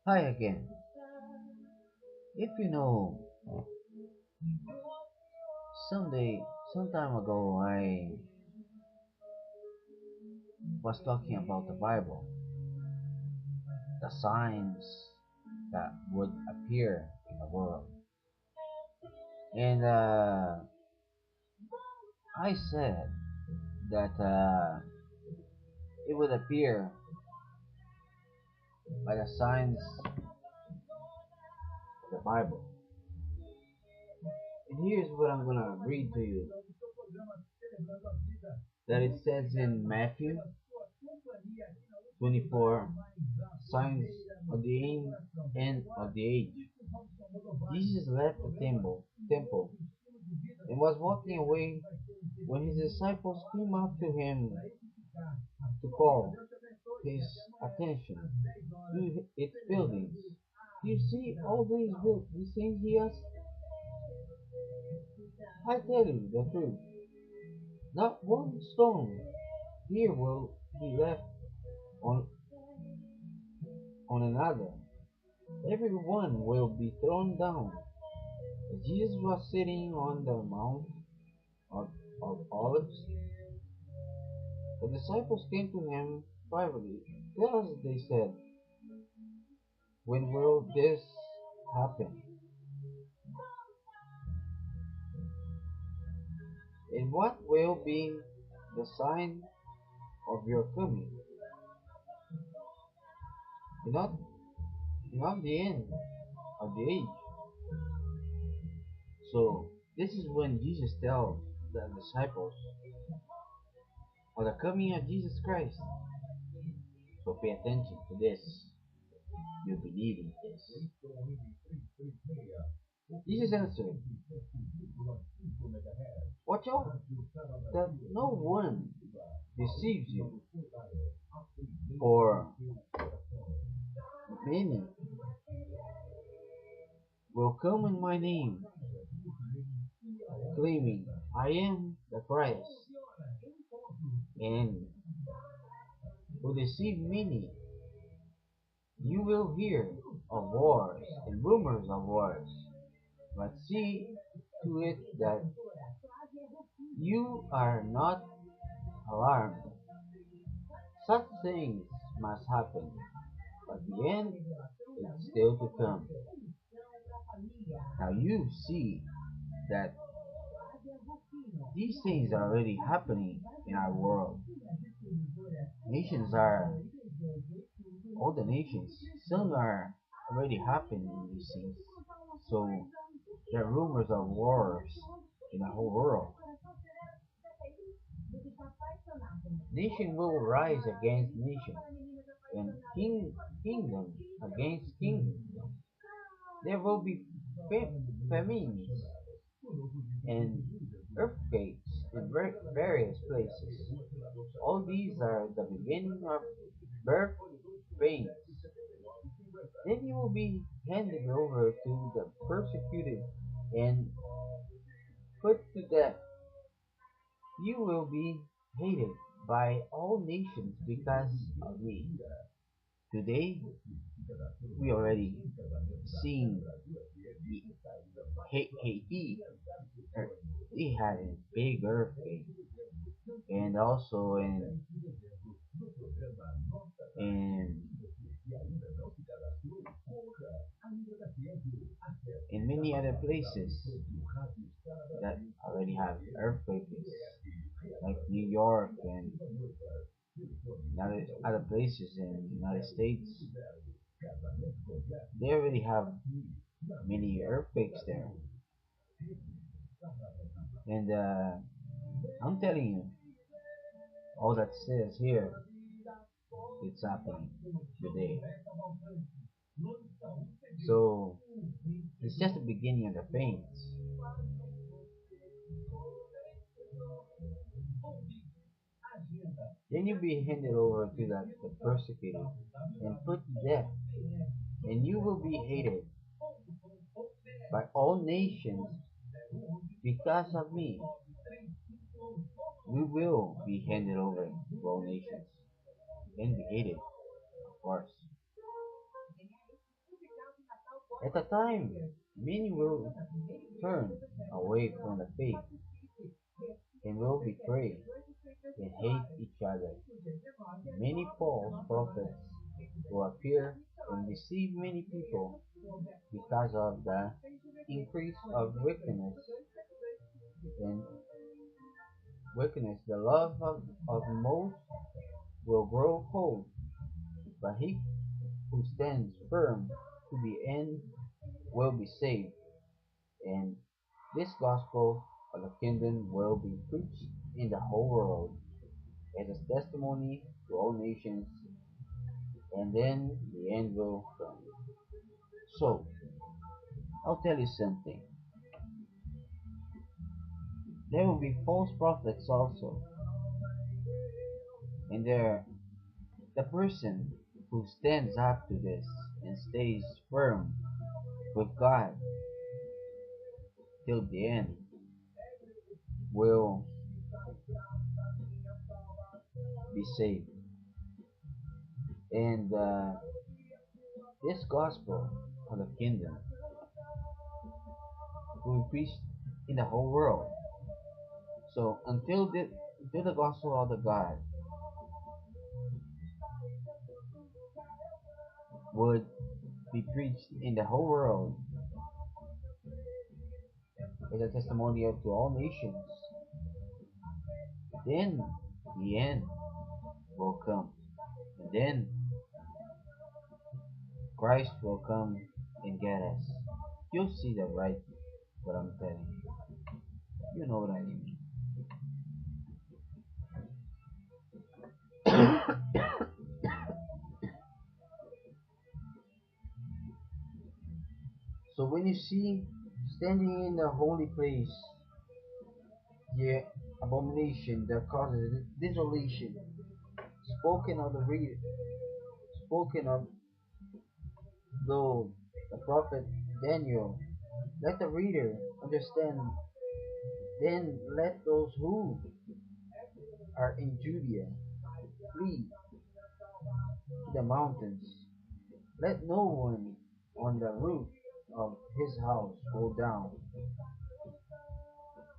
Hi again. If you know, some time ago, I was talking about the Bible, the signs that would appear in the world. And I said that it would appear by the signs of the Bible. And here's what I'm going to read to you that it says in Matthew 24, signs of the end of the age. Jesus left the temple and was walking away when his disciples came up to him to call his attention to its buildings. Do you see all these things? He asked. I tell you the truth, not one stone here will be left on, on another. Every one will be thrown down. As Jesus was sitting on the Mount of, of Olives, the disciples came to him privately. Tell us, they said, when will this happen? And what will be the sign of your coming? Not, not the end of the age. So this is when Jesus tells the disciples of the coming of Jesus Christ. So pay attention to this. You believe in this. Jesus answered, watch out that no one deceives you, for many will come in my name, claiming I am the Christ, and will deceive many. You will hear of wars and rumors of wars, but see to it that you are not alarmed. Such things must happen, but the end is still to come. Now you see that these things are already happening in our world. Nations are, all the nations, some are already happening in these things. So there are rumors of wars in the whole world. Nation will rise against nation, and kingdom against kingdom. There will be famines and earthquakes in various places. All these are the beginning of birth pains. Then you will be handed over to the persecuted and put to death. You will be hated by all nations because of me. Today, we already seen Haiti. They had a big earthquake, and also in in many other places that already have earthquakes, like New York and other places in the United States. They already have many earthquakes there, and I'm telling you, all that says here, it's happening today. So it's just the beginning of the pains. Then you'll be handed over to the persecuted and put to death, and you will be hated by all nations because of me. We will be handed over to all nations and be hated, of course. At the time, many will turn away from the faith and will betray and hate each other. Many false prophets will appear and deceive many people because of the increase of and wickedness. The love of most will grow cold, but he who stands firm to the end will be saved. And this gospel of the kingdom will be preached in the whole world as a testimony to all nations, and then the end will come. So, I'll tell you something. There will be false prophets also, and the person who stands up to this and stays firm with God till the end will be saved. And this gospel of the kingdom will be preached in the whole world. So until the gospel of the God would be preached in the whole world as a testimonial to all nations, then the end will come. And then Christ will come and get us. You'll see that, right? What I'm telling you. You know what I mean. So when you see standing in the holy place, the abomination that causes desolation, spoken of the reader, spoken of though the prophet Daniel, let the reader understand. Then let those who are in Judea flee to the mountains. Let no one on the roof of his house go down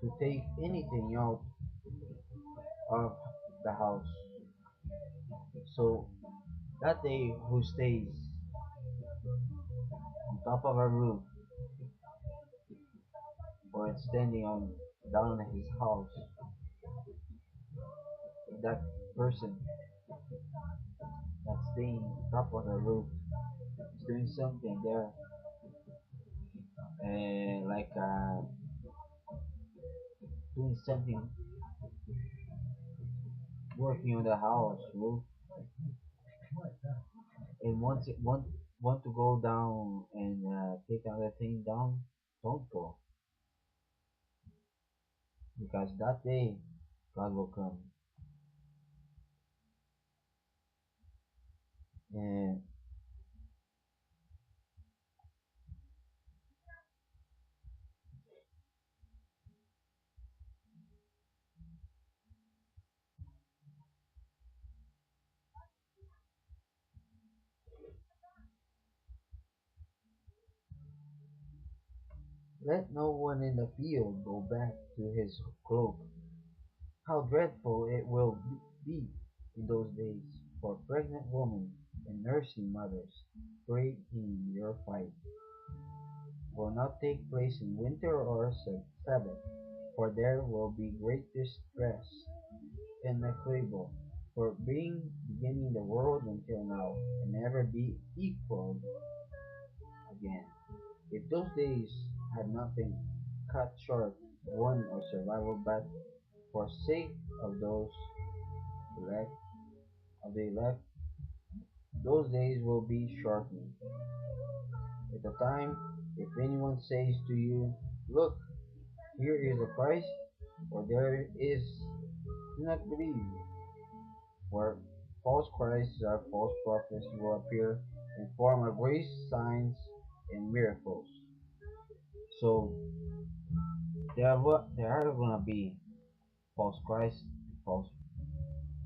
to take anything out of the house. So that day who stays on top of a roof or standing on down in his house, that person that's staying on top of the roof is doing something there, like doing something, working on the house roof, and once it want to go down and take another thing down, don't go, because that day God will come and let no one in the field go back to his cloak. How dreadful it will be in those days for pregnant women and nursing mothers. Pray in your fight will not take place in winter or Sabbath, for there will be great distress and equable, for beginning the world until now, and never be equaled again. If those days had not been cut short, one of survival, but for sake of those elect of the elect, those days will be shortened. At the time, if anyone says to you, look, here is the Christ, or there is, do not believe, for false Christs or false prophets will appear in form of great signs and miracles. So there are gonna be false Christs, false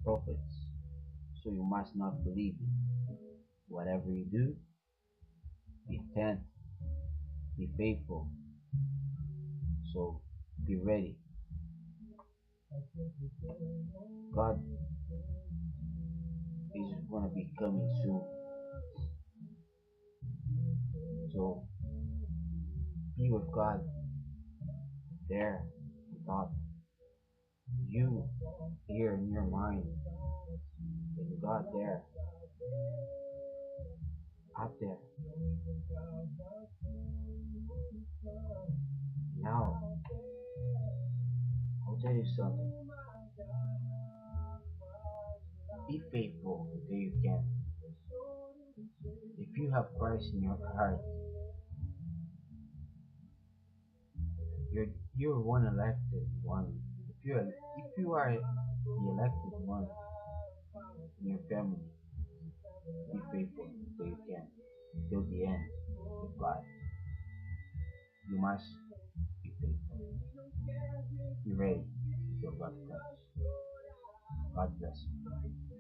prophets. So you must not believe. Whatever you do, be attentive. Be faithful. So be ready. God is gonna be coming soon. So be with God there without you here in your mind and God there out there. Now I'll tell you something. Be faithful until you can. If you have Christ in your heart, you're you're one elected one. If you are the elected one in your family, be faithful until you can, till the end of life. You must be faithful. Be ready until God comes. God bless you.